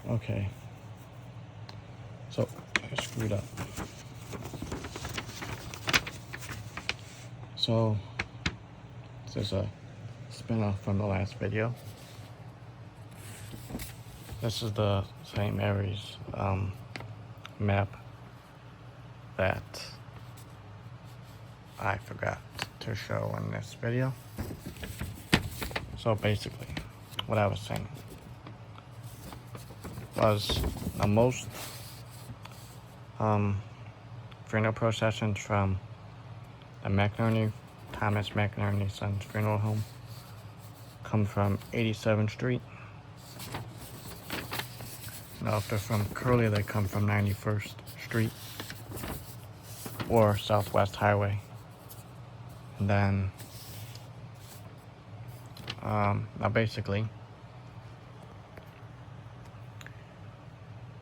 Okay. So, I screwed up. So, this is a spin-off from the last video. This is the St. Mary's map that I forgot to show in this video. So basically, what I was saying was the most funeral processions from the Thomas McInerney Son's funeral home come from 87th Street. Now if they're from Curly, they come from 91st Street or Southwest Highway. And then, now basically,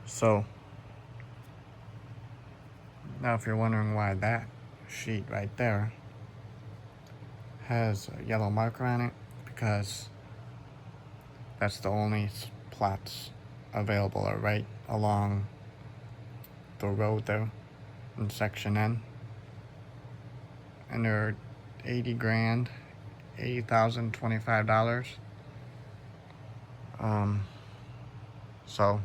so now if you're wondering why that sheet right there has a yellow marker on it, because that's the only plots available are right along the road there in section N, and they're $80,025. So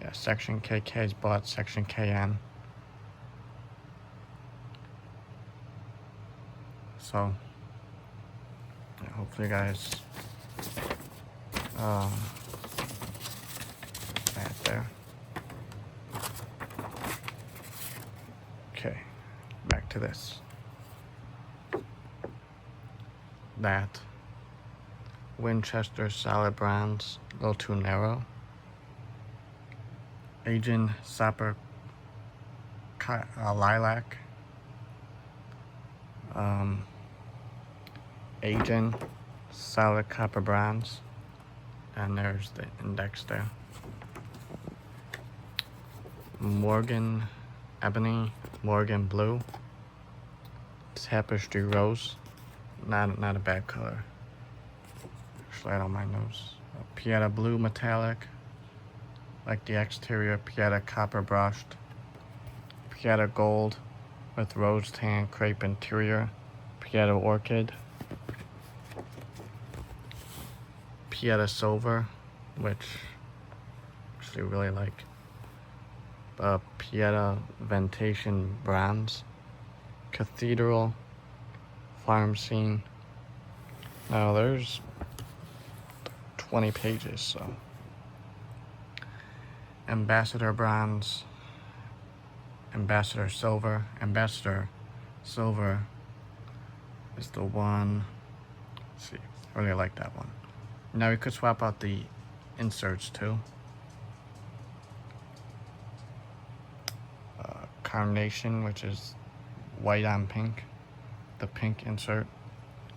yeah, section KK's bought section KN. So yeah, hopefully you guys that there. Okay, back to this. That Winchester solid bronze, a little too narrow. Agent Sapper lilac. Agent solid copper bronze, and there's the index there. Morgan ebony, Morgan blue, tapestry rose, not a bad color. Slide on my nose. Pieta blue metallic, like the exterior. Pieta copper brushed. Pieta gold with rose tan crepe interior. Pieta orchid. Pieta silver, which I actually really like. Pieta ventation bronze. Cathedral farm scene. Now there's 20 pages, so ambassador bronze, ambassador silver. Ambassador silver is the one. Let's see, I really like that one. Now we could swap out the inserts too. Carnation, which is white on pink, the pink insert,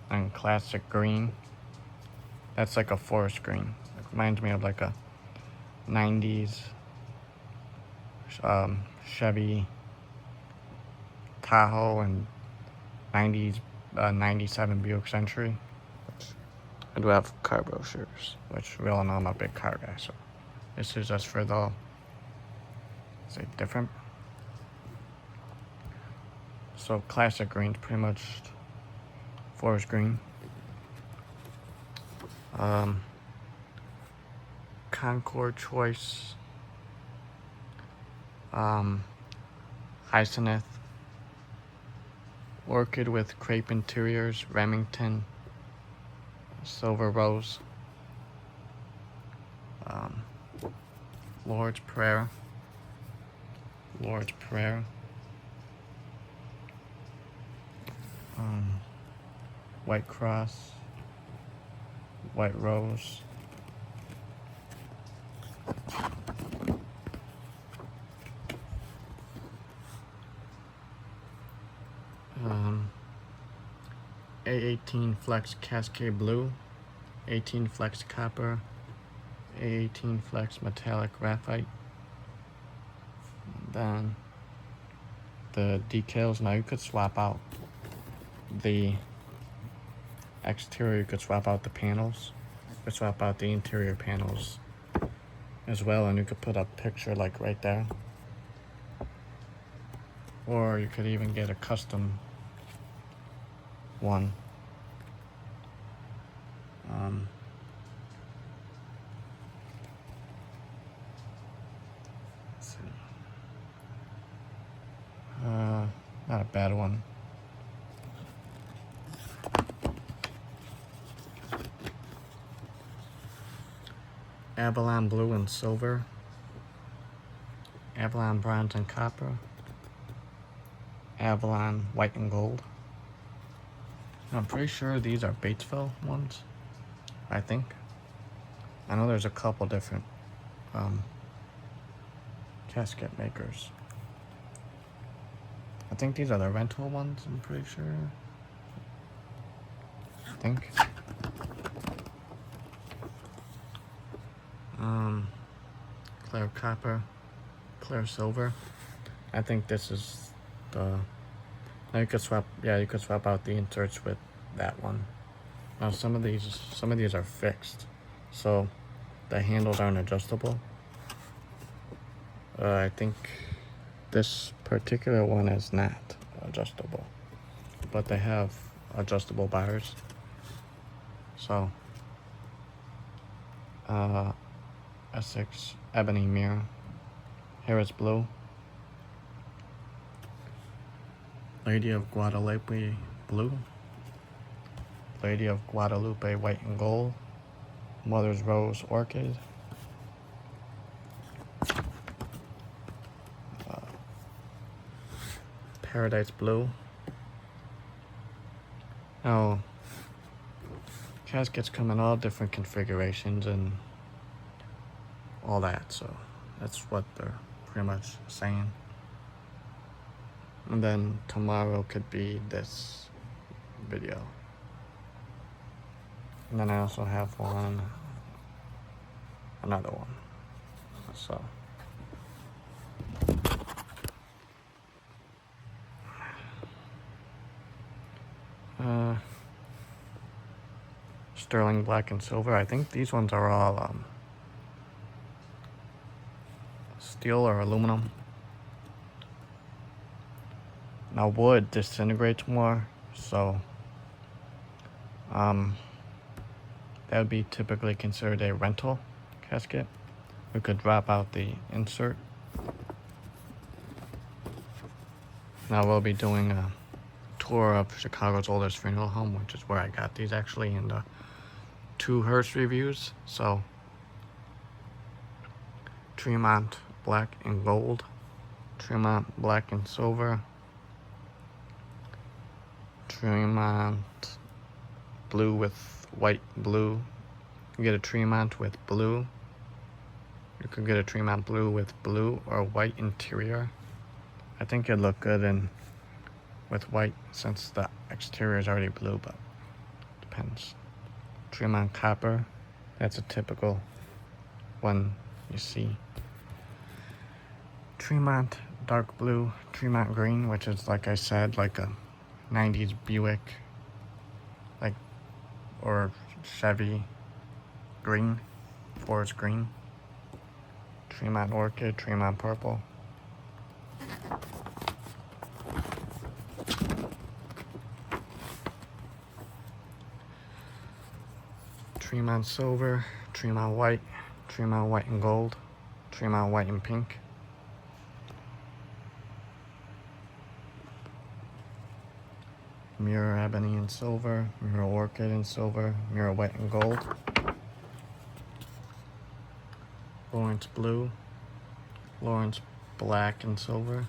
and classic green. That's like a forest green. It reminds me of like a 90s Chevy Tahoe and 90s 97 Buick Century. I do have car brochures, which we all know I'm a big car guy, so this is just for the, say, different. So classic green's pretty much forest green. Concord choice, hyacinth, orchid with crepe interiors, Remington, silver rose, Lord's Prayer, white cross, white rose, A18 flex cascade blue, 18 flex copper, A18 flex metallic graphite. Then the decals. Now you could swap out the exterior, you could swap out the panels, you could swap out the interior panels as well, and you could put a picture like right there. Or you could even get a custom one. Let's see. Not a bad one. Avalon blue and silver. Avalon bronze and copper. Avalon white and gold. I'm pretty sure these are Batesville ones, I think. I know there's a couple different casket makers. I think these are the rental ones, I'm pretty sure. I think. Clear copper, clear silver. I think this is the... Now you could swap, yeah, you could swap out the inserts with that one. Now some of these are fixed, so the handles aren't adjustable. I think this particular one is not adjustable, but they have adjustable bars. So, Essex ebony mirror. Here it's blue. Lady of Guadalupe blue. Lady of Guadalupe white and gold. Mother's Rose orchid. Paradise blue. Now, caskets come in all different configurations and all that, so that's what they're pretty much saying. And then tomorrow could be this video. And then I also have another one. So sterling black and silver. I think these ones are all steel or aluminum. Now wood disintegrates more, so that would be typically considered a rental casket. We could drop out the insert. Now we'll be doing a tour of Chicago's oldest funeral home, which is where I got these actually in the 2 hearse reviews. So Tremont black and gold, Tremont black and silver, Tremont blue with white blue. You get a Tremont with blue. You could get a Tremont blue with blue or white interior. I think it'd look good in with white since the exterior is already blue, but depends. Tremont copper, that's a typical one you see. Tremont dark blue, Tremont green, which is, like I said, like a 90s Buick, like, or Chevy green, forest green. Tremont orchid, Tremont purple. Tremont silver, Tremont white and gold, Tremont white and pink. Mirror ebony and silver, mirror orchid and silver, mirror white and gold. Lawrence blue, Lawrence black and silver.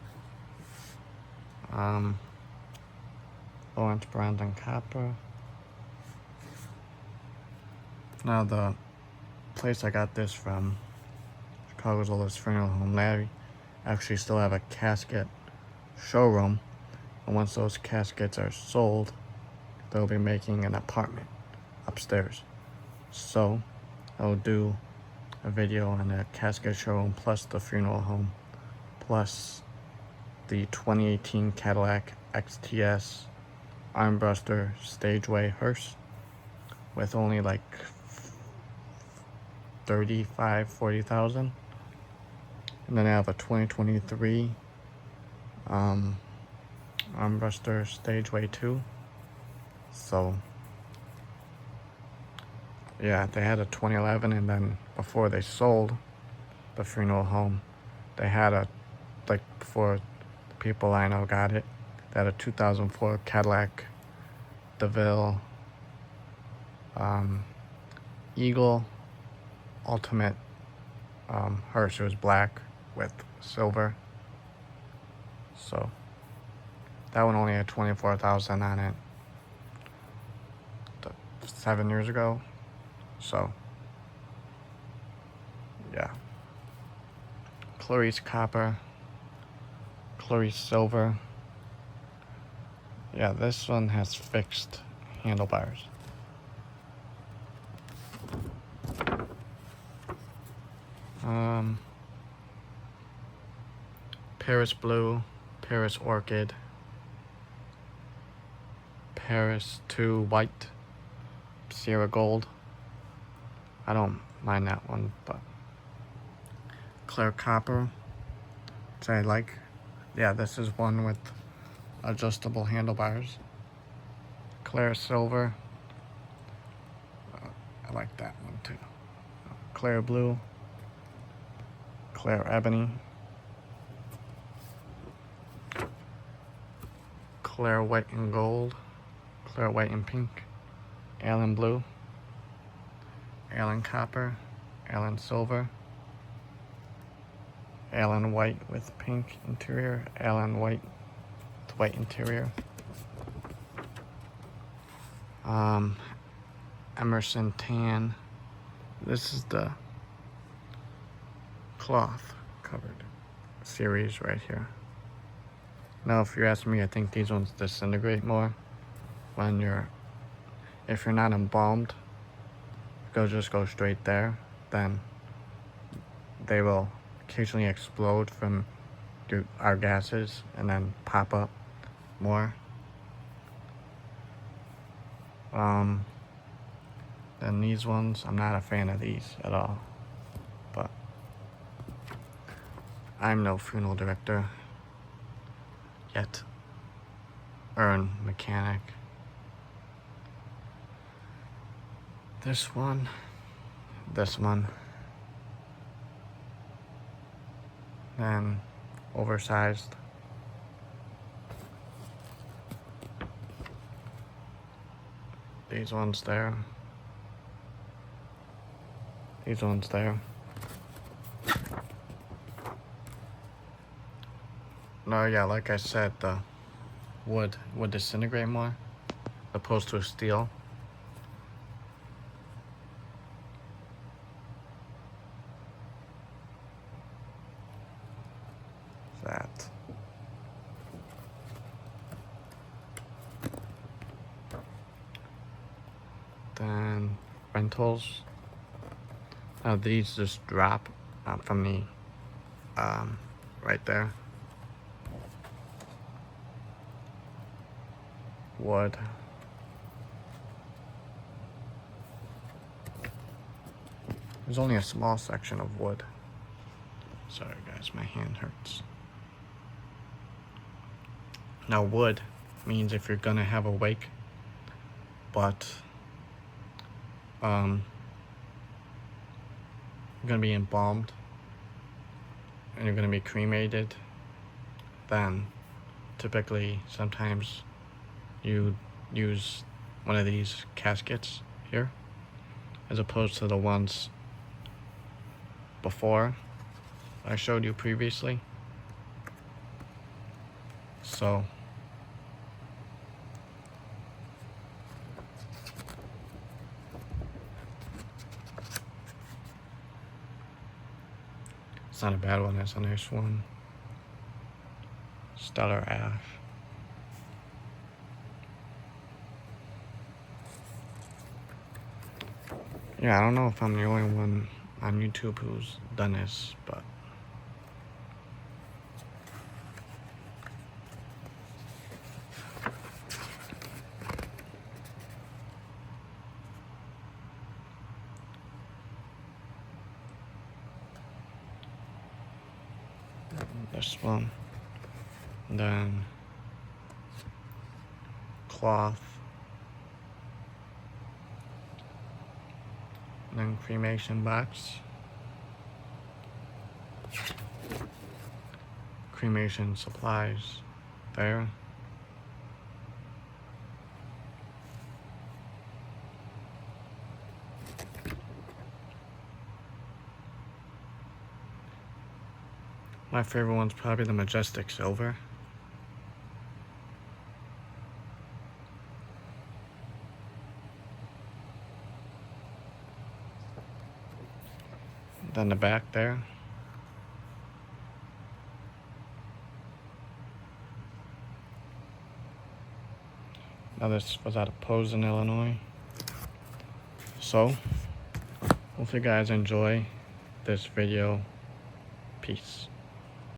Lawrence bronze and copper. Now the place I got this from, Chicago's oldest funeral home, they actually still have a casket showroom. And once those caskets are sold, they'll be making an apartment upstairs. So I'll do a video on the casket showroom plus the funeral home plus the 2018 Cadillac XTS Armbruster Stageway hearse with only like 40,000. And then I have a 2023 Armbuster Stageway 2. So yeah, they had a 2011, and then before they sold the funeral home, they had a, like, before the people I know got it, they had a 2004 Cadillac DeVille Eagle Ultimate hearse. It was black with silver. So that one only had 24,000 on it 7 years ago. So yeah, Clarice copper, Clarice silver. Yeah, this one has fixed handlebars. Paris blue, Paris orchid, Paris 2 white, Sierra gold. I don't mind that one, but Claire copper, which I like. Yeah, this is one with adjustable handlebars. Claire silver, I like that one too. Claire blue, Claire ebony, Claire white and gold, Claire white and pink, Allen blue, Allen copper, Allen silver, Allen white with pink interior, Allen white with white interior, Emerson tan. This is the cloth covered series right here. Now, if you ask me, I think these ones disintegrate more when if you're not embalmed, just go straight there, then they will occasionally explode from our gases and then pop up more. Then these ones, I'm not a fan of these at all, but I'm no funeral director yet. Urn mechanic. This one, then oversized. These ones there. These ones there. No, yeah, like I said, the wood would disintegrate more opposed to a steel. That. Then rentals. Now these just drop from the right there. Wood. There's only a small section of wood. Sorry guys, my hand hurts. Now wood means if you're gonna have a wake, but you're gonna be embalmed and you're gonna be cremated, then typically sometimes you use one of these caskets here as opposed to the ones before I showed you previously. So it's not a bad one, that's a nice one. Stellar ash. Yeah, I don't know if I'm the only one on YouTube who's done this, but this one. And then cloth. And then cremation box. Cremation supplies there. My favorite one's probably the Majestic Silver. Then the back there. Now this was out of Posen, Illinois. So, hope you guys enjoy this video. Peace.